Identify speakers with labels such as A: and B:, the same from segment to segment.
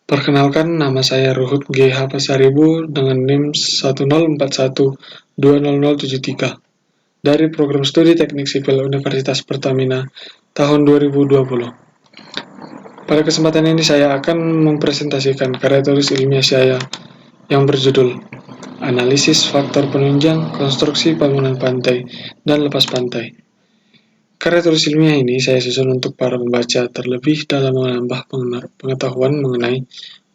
A: Perkenalkan, nama saya Ruhut G.H. Pasaribu dengan NIM 1041200073 dari Program Studi Teknik Sipil Universitas Pertamina tahun 2020. Pada kesempatan ini saya akan mempresentasikan karya tulis ilmiah saya yang berjudul Analisis Faktor Penunjang Konstruksi Bangunan Pantai dan Lepas Pantai. Karya tulis ilmiah ini saya susun untuk para pembaca, terlebih dalam menambah pengetahuan mengenai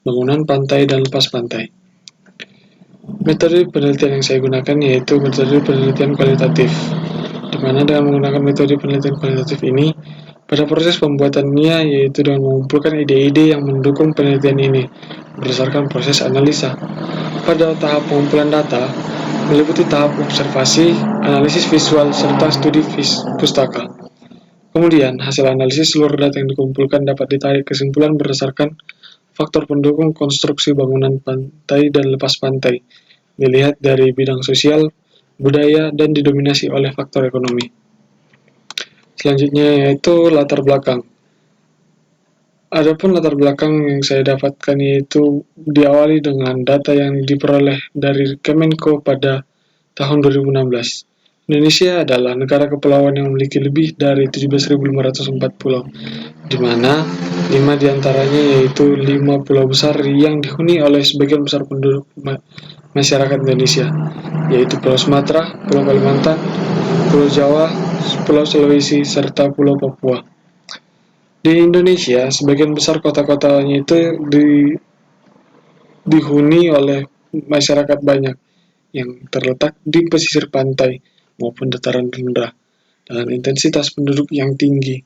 A: bangunan pantai dan lepas pantai. Metode penelitian yang saya gunakan yaitu metode penelitian kualitatif, di mana dengan menggunakan metode penelitian kualitatif ini, pada proses pembuatannya yaitu dengan mengumpulkan ide-ide yang mendukung penelitian ini berdasarkan proses analisa. Pada tahap pengumpulan data, meliputi tahap observasi, analisis visual, serta studi pustaka. Kemudian, hasil analisis seluruh data yang dikumpulkan dapat ditarik kesimpulan berdasarkan faktor pendukung konstruksi bangunan pantai dan lepas pantai, dilihat dari bidang sosial, budaya, dan didominasi oleh faktor ekonomi. Selanjutnya yaitu latar belakang. Adapun latar belakang yang saya dapatkan yaitu diawali dengan data yang diperoleh dari Kemenko pada tahun 2016. Indonesia adalah negara kepulauan yang memiliki lebih dari 17.504 pulau, di mana 5 diantaranya yaitu 5 pulau besar yang dihuni oleh sebagian besar penduduk masyarakat Indonesia, yaitu Pulau Sumatera, Pulau Kalimantan, Pulau Jawa, Pulau Sulawesi, serta Pulau Papua. Di Indonesia, sebagian besar kota-kotanya itu dihuni oleh masyarakat banyak yang terletak di pesisir pantai maupun dataran rendah dengan intensitas penduduk yang tinggi.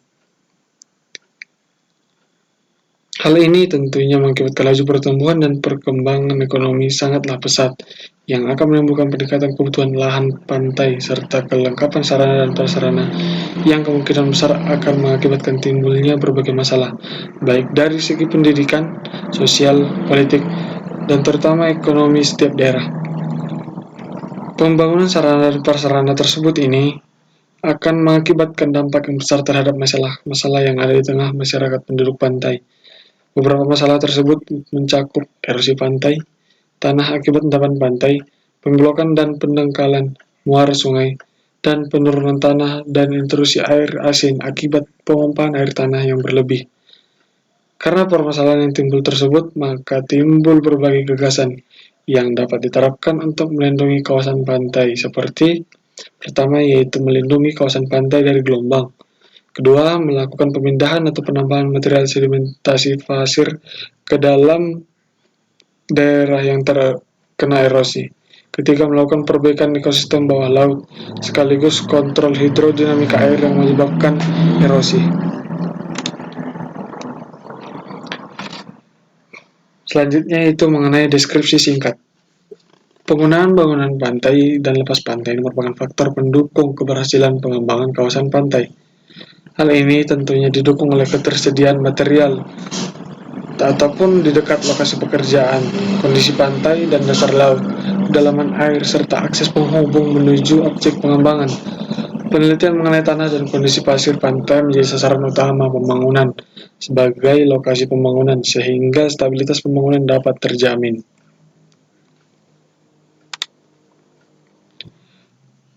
A: Hal ini tentunya mengakibatkan laju pertumbuhan dan perkembangan ekonomi sangatlah pesat, yang akan menimbulkan peningkatan kebutuhan lahan pantai serta kelengkapan sarana dan prasarana yang kemungkinan besar akan mengakibatkan timbulnya berbagai masalah, baik dari segi pendidikan, sosial, politik, dan terutama ekonomi setiap daerah. Pembangunan sarana dan prasarana tersebut ini akan mengakibatkan dampak yang besar terhadap masalah-masalah yang ada di tengah masyarakat penduduk pantai. Beberapa masalah tersebut mencakup erosi pantai, tanah akibat endapan pantai, pemblokan dan pendangkalan muara sungai, dan penurunan tanah dan intrusi air asin akibat pengumpahan air tanah yang berlebih. Karena permasalahan yang timbul tersebut, maka timbul berbagai gagasan yang dapat diterapkan untuk melindungi kawasan pantai, seperti pertama yaitu melindungi kawasan pantai dari gelombang. Kedua, melakukan pemindahan atau penambahan material sedimentasi pasir ke dalam daerah yang terkena erosi. Ketiga, melakukan perbaikan ekosistem bawah laut, sekaligus kontrol hidrodinamika air yang menyebabkan erosi. Selanjutnya itu mengenai deskripsi singkat. Penggunaan bangunan pantai dan lepas pantai merupakan faktor pendukung keberhasilan pengembangan kawasan pantai. Hal ini tentunya didukung oleh ketersediaan material ataupun di dekat lokasi pekerjaan, kondisi pantai dan dasar laut, kedalaman air, serta akses penghubung menuju objek pengembangan. Penelitian mengenai tanah dan kondisi pasir pantai menjadi sasaran utama pembangunan sebagai lokasi pembangunan, sehingga stabilitas pembangunan dapat terjamin.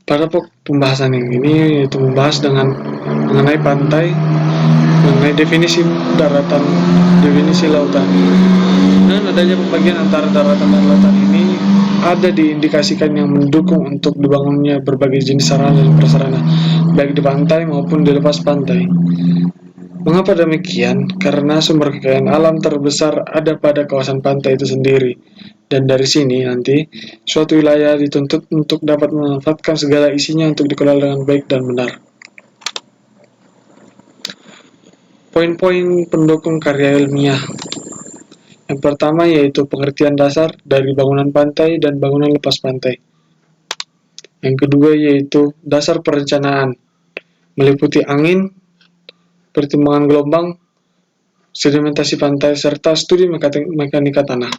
A: Pada pembahasan yang ini yaitu membahas mengenai pantai, mengenai definisi daratan, definisi lautan. Dan adanya pembagian antara daratan dan lautan ini ada diindikasikan yang mendukung untuk dibangunnya berbagai jenis sarana dan prasarana, baik di pantai maupun di lepas pantai. Mengapa demikian? Karena sumber kekayaan alam terbesar ada pada kawasan pantai itu sendiri. Dan dari sini nanti, suatu wilayah dituntut untuk dapat memanfaatkan segala isinya untuk dikelola dengan baik dan benar. Poin-poin pendukung karya ilmiah. Yang pertama yaitu pengertian dasar dari bangunan pantai dan bangunan lepas pantai. Yang kedua yaitu dasar perencanaan, meliputi angin, pertimbangan gelombang, sedimentasi pantai, serta studi mekanika tanah.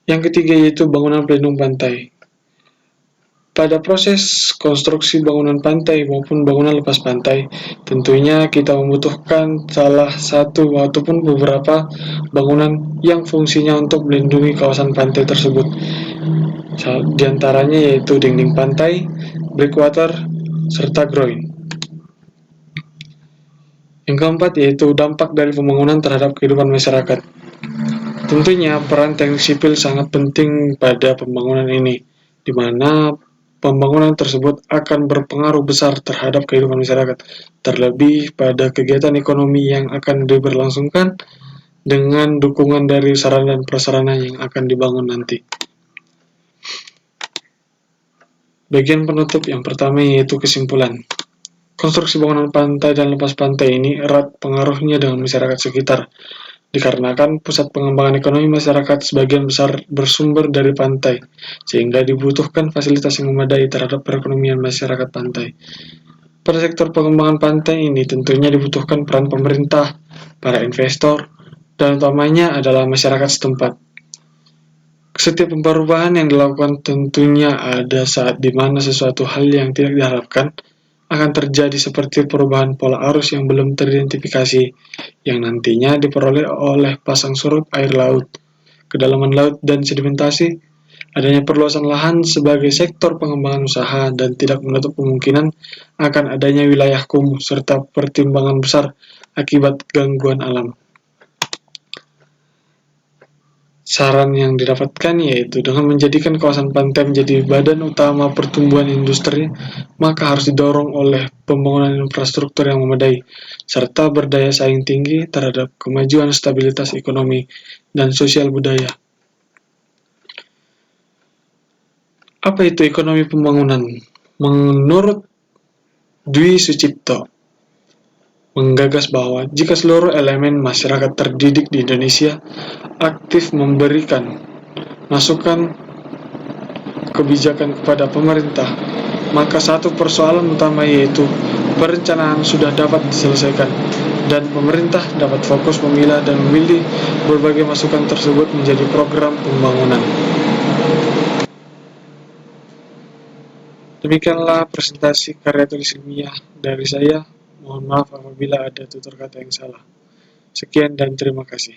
A: Yang ketiga yaitu bangunan pelindung pantai. Pada proses konstruksi bangunan pantai maupun bangunan lepas pantai, tentunya kita membutuhkan salah satu ataupun beberapa bangunan yang fungsinya untuk melindungi kawasan pantai tersebut. Di antaranya yaitu dinding pantai, breakwater, serta groin. Yang keempat yaitu dampak dari pembangunan terhadap kehidupan masyarakat. Tentunya peran teknik sipil sangat penting pada pembangunan ini, di mana pembangunan tersebut akan berpengaruh besar terhadap kehidupan masyarakat, terlebih pada kegiatan ekonomi yang akan diberlangsungkan dengan dukungan dari sarana dan prasarana yang akan dibangun nanti. Bagian penutup yang pertama yaitu kesimpulan. Konstruksi bangunan pantai dan lepas pantai ini erat pengaruhnya dengan masyarakat sekitar, dikarenakan pusat pengembangan ekonomi masyarakat sebagian besar bersumber dari pantai, sehingga dibutuhkan fasilitas yang memadai terhadap perekonomian masyarakat pantai. Pada sektor pengembangan pantai ini tentunya dibutuhkan peran pemerintah, para investor, dan utamanya adalah masyarakat setempat. Setiap perubahan yang dilakukan tentunya ada saat di mana sesuatu hal yang tidak diharapkan akan terjadi seperti perubahan pola arus yang belum teridentifikasi, yang nantinya diperoleh oleh pasang surut air laut, kedalaman laut, dan sedimentasi, adanya perluasan lahan sebagai sektor pengembangan usaha, dan tidak menutup kemungkinan akan adanya wilayah kumuh, serta pertimbangan besar akibat gangguan alam. Saran yang didapatkan yaitu dengan menjadikan kawasan pantai menjadi badan utama pertumbuhan industri, maka harus didorong oleh pembangunan infrastruktur yang memadai, serta berdaya saing tinggi terhadap kemajuan stabilitas ekonomi dan sosial budaya. Apa itu ekonomi pembangunan? Menurut Dwi Sucipto, menggagas bahwa jika seluruh elemen masyarakat terdidik di Indonesia aktif memberikan masukan kebijakan kepada pemerintah, maka satu persoalan utama yaitu perencanaan sudah dapat diselesaikan, dan pemerintah dapat fokus memilah dan memilih berbagai masukan tersebut menjadi program pembangunan. Demikianlah presentasi karya tulis ilmiah dari saya. Mohon maaf apabila ada tutur kata yang salah. Sekian dan terima kasih.